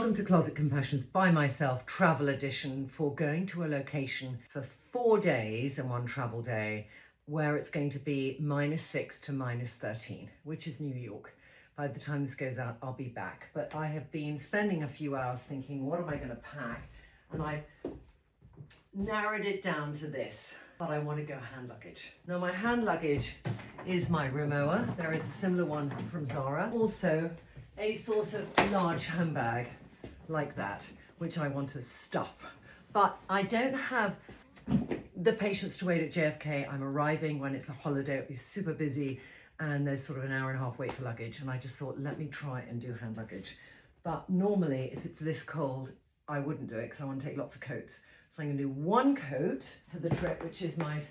Welcome to Closet Confessions by myself, travel edition, for going to a location for 4 days and one travel day where it's going to be -6 to -13, which is New York. By the time this goes out, I'll be back. But I have been spending a few hours thinking, what am I going to pack? And I've narrowed it down to this, but I want to go hand luggage. Now my hand luggage is my Rimowa. There is a similar one from Zara. Also a sort of large handbag like that, which I want to stuff. But I don't have the patience to wait at JFK. I'm arriving when it's a holiday, it'll be super busy, and there's sort of an hour and a half wait for luggage. And I just thought, let me try and do hand luggage. But normally, if it's this cold, I wouldn't do it because I want to take lots of coats. So I'm gonna do one coat for the trip, which is my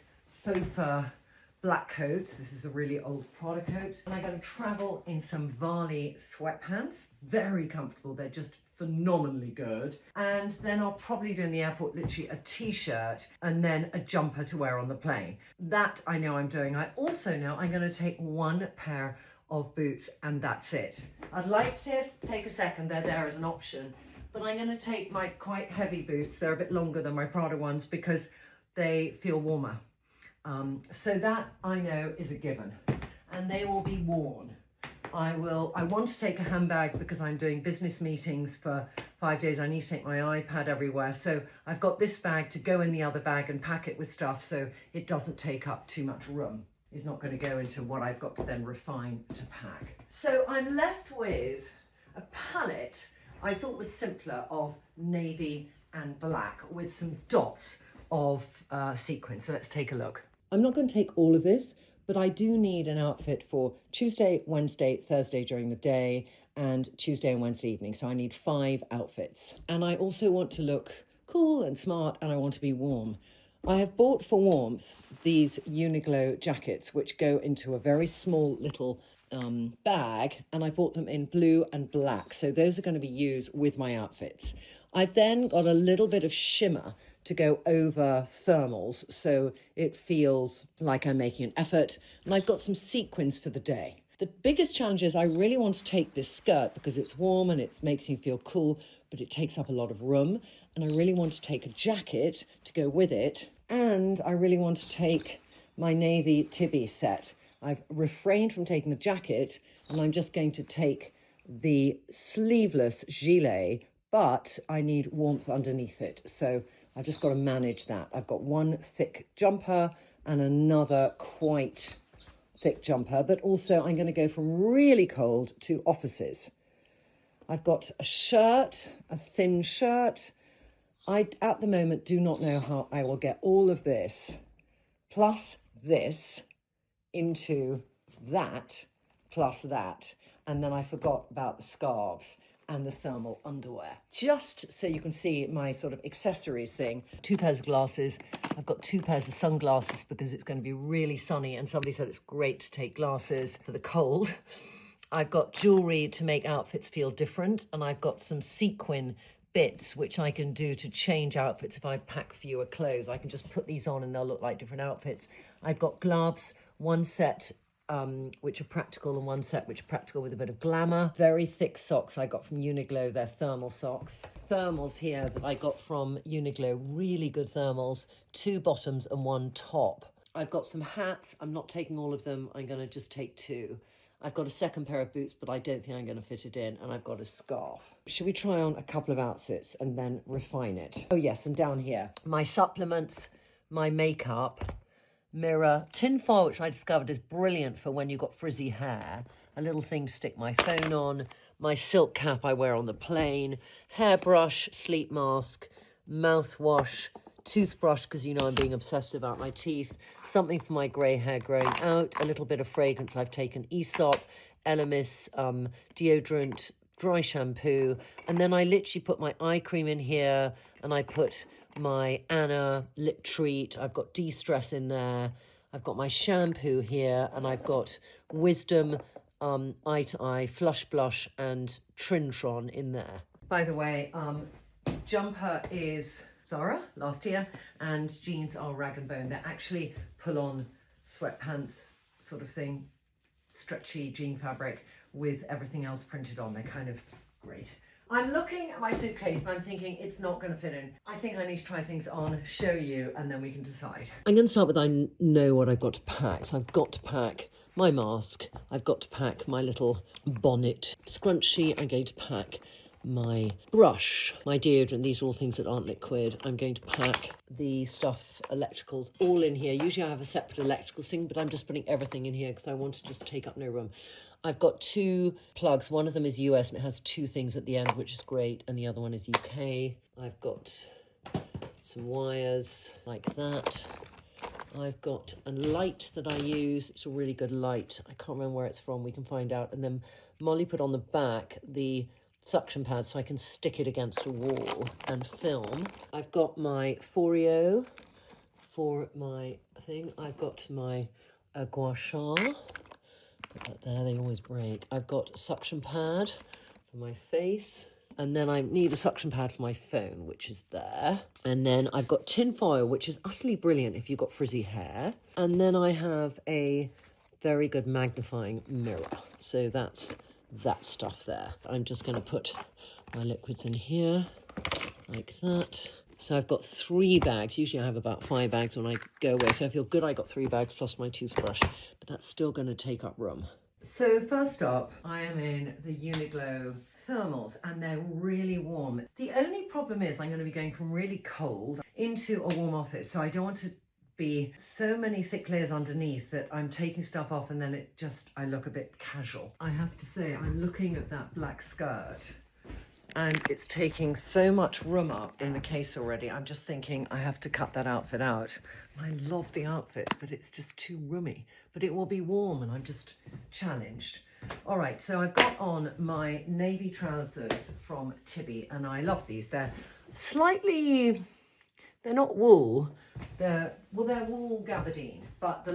faux fur black coat. This is a really old Prada coat. And I'm going to travel in some Varley sweatpants. Very comfortable. They're just phenomenally good. And then I'll probably do in the airport literally a t-shirt and then a jumper to wear on the plane. That I know I'm doing. I also know I'm going to take one pair of boots and that's it. I'd like to take a second. They're there as an option. But I'm going to take my quite heavy boots. They're a bit longer than my Prada ones because they feel warmer. So that I know is a given, and they will be worn. I want to take a handbag because I'm doing business meetings for 5 days. I need to take my iPad everywhere. So I've got this bag to go in the other bag and pack it with stuff so it doesn't take up too much room. It's not going to go into what I've got to then refine to pack. So I'm left with a palette I thought was simpler of navy and black with some dots of sequins. So let's take a look. I'm not going to take all of this, but I do need an outfit for Tuesday, Wednesday, Thursday during the day, and Tuesday and Wednesday evening. So I need 5 outfits. And I also want to look cool and smart, and I want to be warm. I have bought for warmth these Uniqlo jackets, which go into a very small little bag, and I bought them in blue and black. So those are going to be used with my outfits. I've then got a little bit of shimmer to go over thermals, so it feels like I'm making an effort. And I've got some sequins for the day. The biggest challenge is I really want to take this skirt because it's warm and it makes me feel cool, but it takes up a lot of room. And I really want to take a jacket to go with it. And I really want to take my navy Tibby set. I've refrained from taking the jacket, and I'm just going to take the sleeveless gilet, but I need warmth underneath it. So I've just got to manage that. I've got one thick jumper and another quite thick jumper, but also I'm going to go from really cold to offices. I've got a shirt, a thin shirt. I, at the moment, do not know how I will get all of this, plus this, into that, plus that. And then I forgot about the scarves and the thermal underwear. Just so you can see my sort of accessories thing. 2 pairs of glasses. I've got 2 pairs of sunglasses because it's going to be really sunny, and somebody said it's great to take glasses for the cold. I've got jewelry to make outfits feel different, and I've got some sequin bits which I can do to change outfits if I pack fewer clothes. I can just put these on and they'll look like different outfits. I've got gloves, one set which are practical and one set which are practical with a bit of glamour. Very thick socks I got from Uniqlo, they're thermal socks. Thermals here that I got from Uniqlo, really good thermals, 2 bottoms and 1 top. I've got some hats, I'm not taking all of them, I'm going to just take 2. I've got a second pair of boots, but I don't think I'm going to fit it in, and I've got a scarf. Should we try on a couple of outfits and then refine it? Oh yes, and down here, my supplements, my makeup, mirror, tin foil, which I discovered is brilliant for when you've got frizzy hair, a little thing to stick my phone on, my silk cap I wear on the plane, hairbrush, sleep mask, mouthwash, toothbrush, because you know I'm being obsessed about my teeth, something for my grey hair growing out, a little bit of fragrance. I've taken Aesop, Elemis, deodorant, dry shampoo, and then I literally put my eye cream in here, and I put my Anna lip treat. I've got De-Stress in there. I've got my shampoo here, and I've got Wisdom Eye to Eye, Flush Blush, and Trintron in there. By the way, jumper is Zara last year, and jeans are Rag & Bone. They're actually pull-on sweatpants sort of thing, stretchy jean fabric with everything else printed on. They're kind of great. I'm looking at my suitcase and I'm thinking it's not going to fit in. I think I need to try things on, show you, and then we can decide. I'm going to start with I know what I've got to pack. So I've got to pack my mask. I've got to pack my little bonnet scrunchie. I'm going to pack my brush, my deodorant. These are all things that aren't liquid. I'm going to pack the stuff, electricals, all in here. Usually I have a separate electrical thing, but I'm just putting everything in here because I want to just take up no room. I've got 2 plugs. One of them is US and it has 2 things at the end, which is great. And the other one is UK. I've got some wires like that. I've got a light that I use. It's a really good light. I can't remember where it's from. We can find out. And then Molly put on the back the suction pad so I can stick it against a wall and film. I've got my FOREO for my thing. I've got my gua sha. Put that there, they always break. I've got a suction pad for my face. And then I need a suction pad for my phone, which is there. And then I've got tin foil, which is utterly brilliant if you've got frizzy hair. And then I have a very good magnifying mirror. So that's that stuff there. I'm just going to put my liquids in here like that. So I've got 3 bags. Usually I have about 5 bags when I go away. So I feel good I got 3 bags plus my toothbrush, but that's still going to take up room. So first up, I am in the Uniqlo thermals and they're really warm. The only problem is I'm going to be going from really cold into a warm office. So I don't want to be so many thick layers underneath that I'm taking stuff off and then I look a bit casual. I have to say, I'm looking at that black skirt and it's taking so much room up in the case already. I'm just thinking I have to cut that outfit out. I love the outfit, but it's just too roomy. But it will be warm and I'm just challenged. All right, so I've got on my navy trousers from Tibby and I love these. They're slightly, they're not wool. They're wool gabardine, but the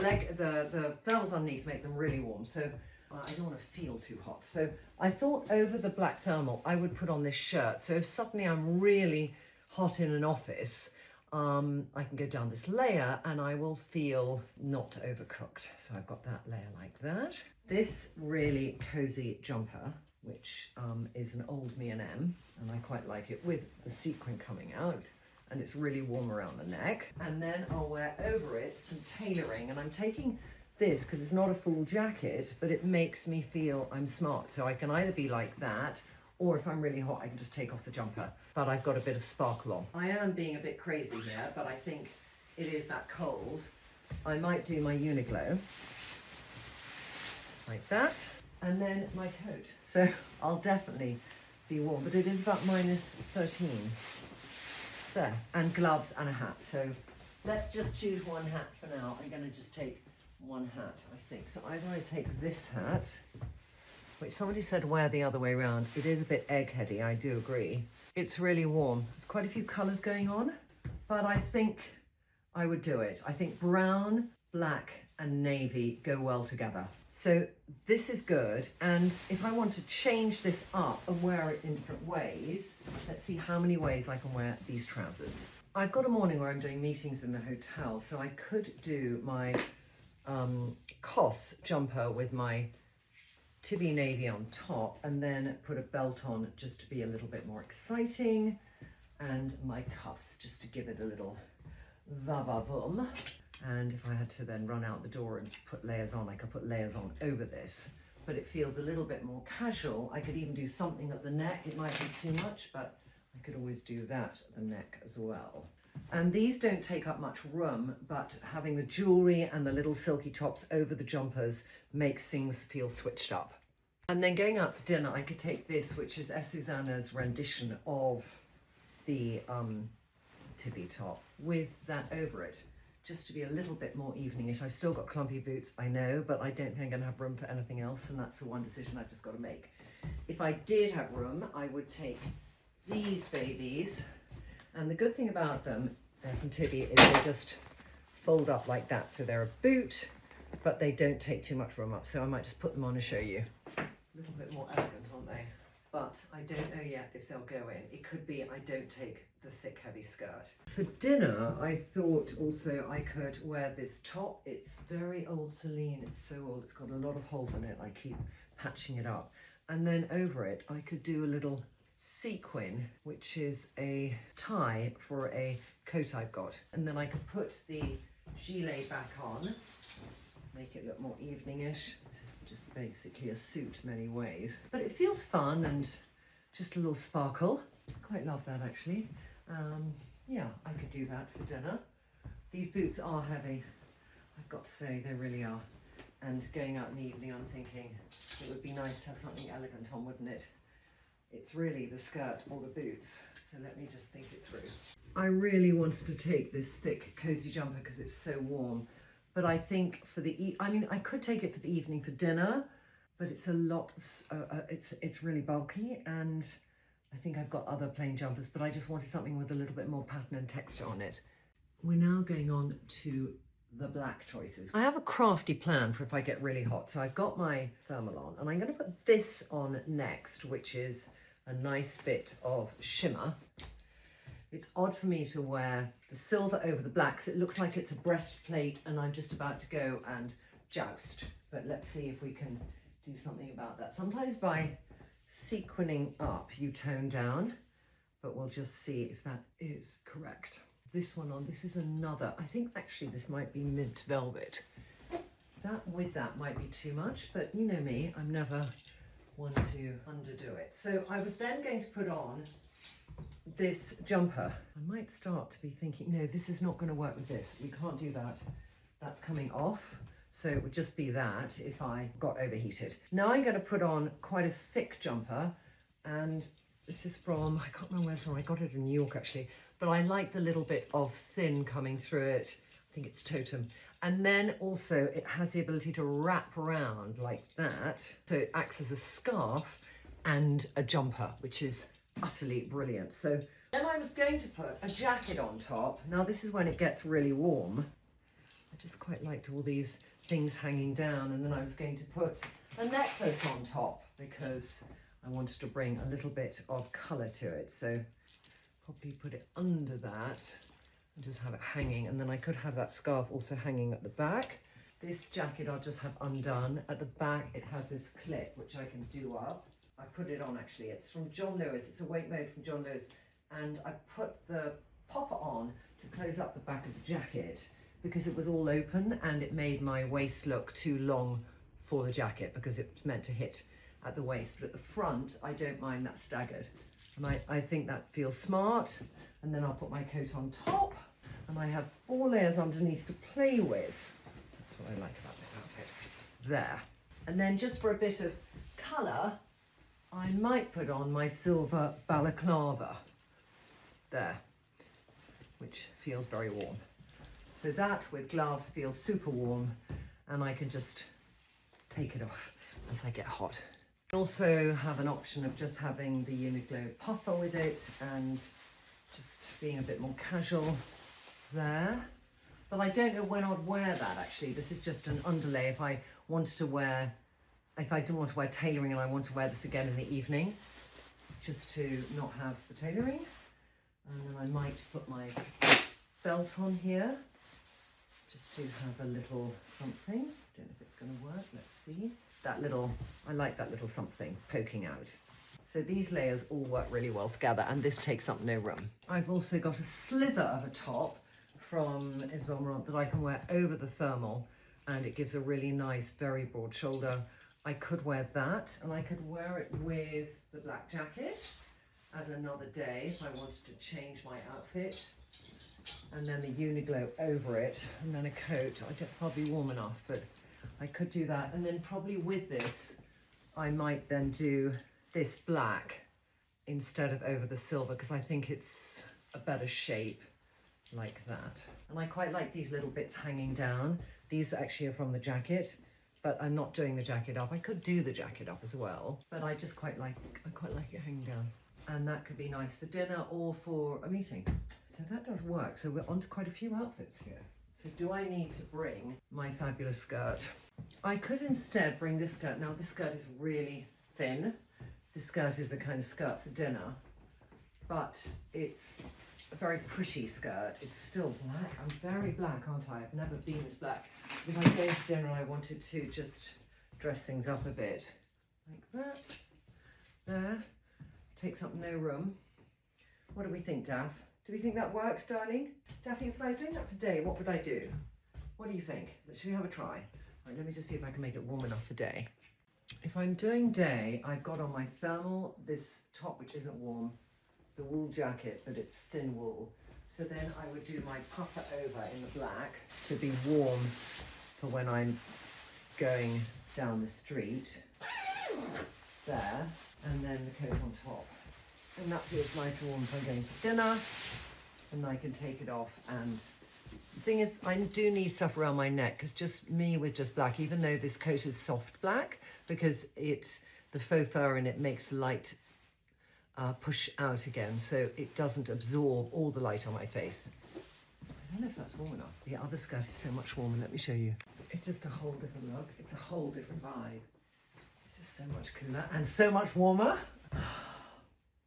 thermals underneath make them really warm. So I don't want to feel too hot. So I thought over the black thermal, I would put on this shirt. So if suddenly I'm really hot in an office, I can go down this layer and I will feel not overcooked. So I've got that layer like that. This really cozy jumper, which is an old M&M, and I quite like it with the sequin coming out. And it's really warm around the neck. And then I'll wear over it some tailoring. And I'm taking this because it's not a full jacket, but it makes me feel I'm smart. So I can either be like that, or if I'm really hot, I can just take off the jumper. But I've got a bit of sparkle on. I am being a bit crazy here, but I think it is that cold. I might do my Uniqlo like that, and then my coat. So I'll definitely be warm, but it is about -13. There, and gloves and a hat. So let's just choose one hat for now. I'm going to just take one hat, I think. So either I take this hat, which somebody said wear the other way around. It is a bit eggheady, I do agree. It's really warm. There's quite a few colours going on, but I think I would do it. I think brown, black and navy go well together. So this is good. And if I want to change this up and wear it in different ways, let's see how many ways I can wear these trousers. I've got a morning where I'm doing meetings in the hotel, so I could do my COS jumper with my Tibby navy on top and then put a belt on just to be a little bit more exciting, and my cuffs just to give it a little va-va-voom. And if I had to then run out the door and put layers on, I could put layers on over this, but it feels a little bit more casual. I could even do something at the neck. It might be too much, but I could always do that at the neck as well. And these don't take up much room, but having the jewelry and the little silky tops over the jumpers makes things feel switched up. And then going out for dinner, I could take this, which is Susanna's rendition of the Tibby top, with that over it, just to be a little bit more evening-ish. I've still got clumpy boots, I know, but I don't think I'm gonna have room for anything else, and that's the one decision I've just got to make. If I did have room, I would take these babies, and the good thing about them, they're from Tibby, is they just fold up like that. So they're a boot, but they don't take too much room up. So I might just put them on and show you. A little bit more elegant, aren't they? But I don't know yet if they'll go in. It could be I don't take the thick, heavy skirt. For dinner, I thought also I could wear this top. It's very old Celine. It's so old. It's got a lot of holes in it. I keep patching it up. And then over it, I could do a little sequin, which is a tie for a coat I've got. And then I can put the gilet back on, make it look more evening-ish. This is just basically a suit many ways. But it feels fun and just a little sparkle. I quite love that actually. Yeah, I could do that for dinner. These boots are heavy, I've got to say, they really are. And going out in the evening, I'm thinking it would be nice to have something elegant on, wouldn't it? It's really the skirt or the boots. So let me just think it through. I really wanted to take this thick, cozy jumper because it's so warm. But I think for the, I could take it for the evening for dinner, but it's a lot, it's really bulky, and I think I've got other plain jumpers, but I just wanted something with a little bit more pattern and texture on it. We're now going on to the black choices. I have a crafty plan for if I get really hot. So I've got my thermal on, and I'm going to put this on next, which is a nice bit of shimmer. It's odd for me to wear the silver over the black, so it looks like it's a breastplate, and I'm just about to go and joust. But let's see if we can do something about that. Sometimes by sequining up, you tone down, but we'll just see if that is correct. This one on, this is another, I think actually this might be mint velvet. That with that might be too much, but you know me, I'm never one to underdo it. So I was then going to put on this jumper. I might start to be thinking, no, this is not going to work with this. We can't do that. That's coming off. So it would just be that if I got overheated. Now I'm going to put on quite a thick jumper, and this is from, I can't remember where it's from, I got it in New York actually, but I like the little bit of thin coming through it. I think it's Totem. And then also it has the ability to wrap around like that. So it acts as a scarf and a jumper, which is utterly brilliant. So then I was going to put a jacket on top. Now this is when it gets really warm. I just quite liked all these things hanging down, and then I was going to put a necklace on top because I wanted to bring a little bit of colour to it. So probably put it under that and just have it hanging, and then I could have that scarf also hanging at the back. This jacket I'll just have undone. At the back it has this clip which I can do up. I put it on actually, it's from John Lewis, it's a weight mode from John Lewis, and I put the popper on to close up the back of the jacket because it was all open and it made my waist look too long for the jacket because it's meant to hit at the waist, but at the front I don't mind that staggered, and I think that feels smart. And then I'll put my coat on top, and I have 4 layers underneath to play with. That's what I like about this outfit. There. And then just for a bit of colour, I might put on my silver balaclava there, which feels very warm. So that with gloves feels super warm, and I can just take it off as I get hot. I also have an option of just having the Uniqlo puffer with it and just being a bit more casual there. But I don't know when I'd wear that actually. This is just an underlay if I wanted to wear, if I didn't want to wear tailoring and I want to wear this again in the evening, just to not have the tailoring. And then I might put my belt on here, just to have a little something. I don't know if it's going to work, let's see. That little, I like that little something poking out. So these layers all work really well together, and this takes up no room. I've also got a slither of a top from Aesop that I can wear over the thermal, and it gives a really nice, very broad shoulder. I could wear that, and I could wear it with the black jacket as another day if I wanted to change my outfit. And then the Uniqlo over it, and then a coat. I don't, I'll be warm enough, but I could do that. And then probably with this, I might then do this black instead of over the silver, because I think it's a better shape like that. And I quite like these little bits hanging down. These actually are from the jacket, but I'm not doing the jacket up. I could do the jacket up as well, but I just quite like it hanging down. And that could be nice for dinner or for a meeting. So that does work. So we're on to quite a few outfits here. So do I need to bring my fabulous skirt? I could instead bring this skirt. Now this skirt is really thin. This skirt is a kind of skirt for dinner, but it's a very pretty skirt. It's still black. I'm very black, aren't I? I've never been as black. If I go to dinner, I wanted to just dress things up a bit. Like that. There. takes up no room. What do we think, Daff? Do we think that works, darling? Daphne, if I was doing that for day, what would I do? What do you think? Should we have a try? Right, let me just see if I can make it warm enough for day. If I'm doing day, I've got on my thermal, this top which isn't warm, the wool jacket, but it's thin wool. So then I would do my puffer over in the black to be warm for when I'm going down the street. There, and then the coat on top. And that feels nice and warm if I'm going for dinner, and I can take it off. And the thing is, I do need stuff around my neck, because just me with just black, even though this coat is soft black, because the faux fur in it makes light push out again, so it doesn't absorb all the light on my face. I don't know if that's warm enough. The other skirt is so much warmer, let me show you. It's just a whole different look. It's a whole different vibe. It's just so much cooler and so much warmer.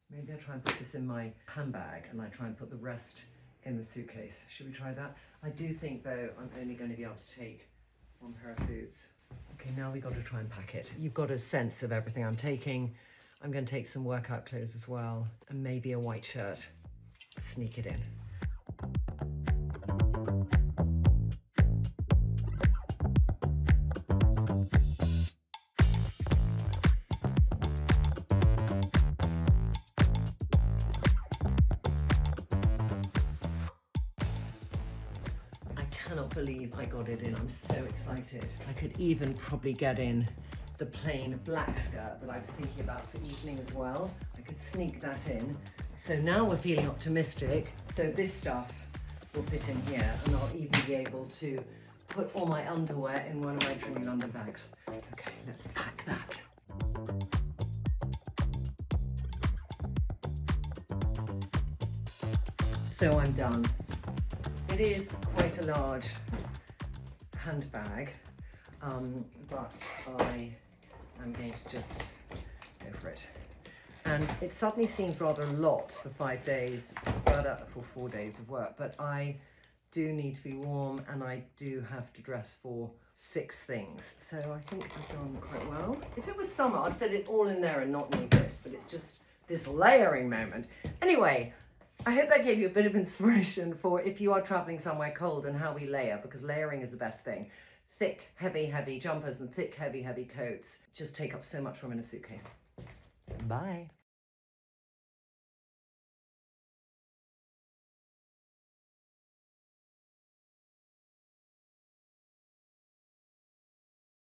Maybe I try and put this in my handbag and I try and put the rest in the suitcase. Should we try that? I do think though I'm only going to be able to take one pair of boots. Okay, now we've got to try and pack it. You've got a sense of everything I'm taking. I'm going to take some workout clothes as well, and maybe a white shirt. Sneak it in. I cannot believe I got it in. I'm so excited. I could even probably get in the plain black skirt that I was thinking about for evening as well. I could sneak that in. So now we're feeling optimistic. So this stuff will fit in here, and I'll even be able to put all my underwear in one of my Trinny London bags. Okay, let's pack that. So I'm done. It is quite a large handbag, but I'm going to just go for it. And it suddenly seems rather a lot for 5 days, but for 4 days of work. But I do need to be warm, and I do have to dress for 6 things. So I think I've done quite well. If it was summer, I'd fit it all in there and not need this, but it's just this layering moment. Anyway, I hope that gave you a bit of inspiration for if you are traveling somewhere cold and how we layer, because layering is the best thing. Thick, heavy jumpers and thick, heavy coats just take up so much room in a suitcase. Bye.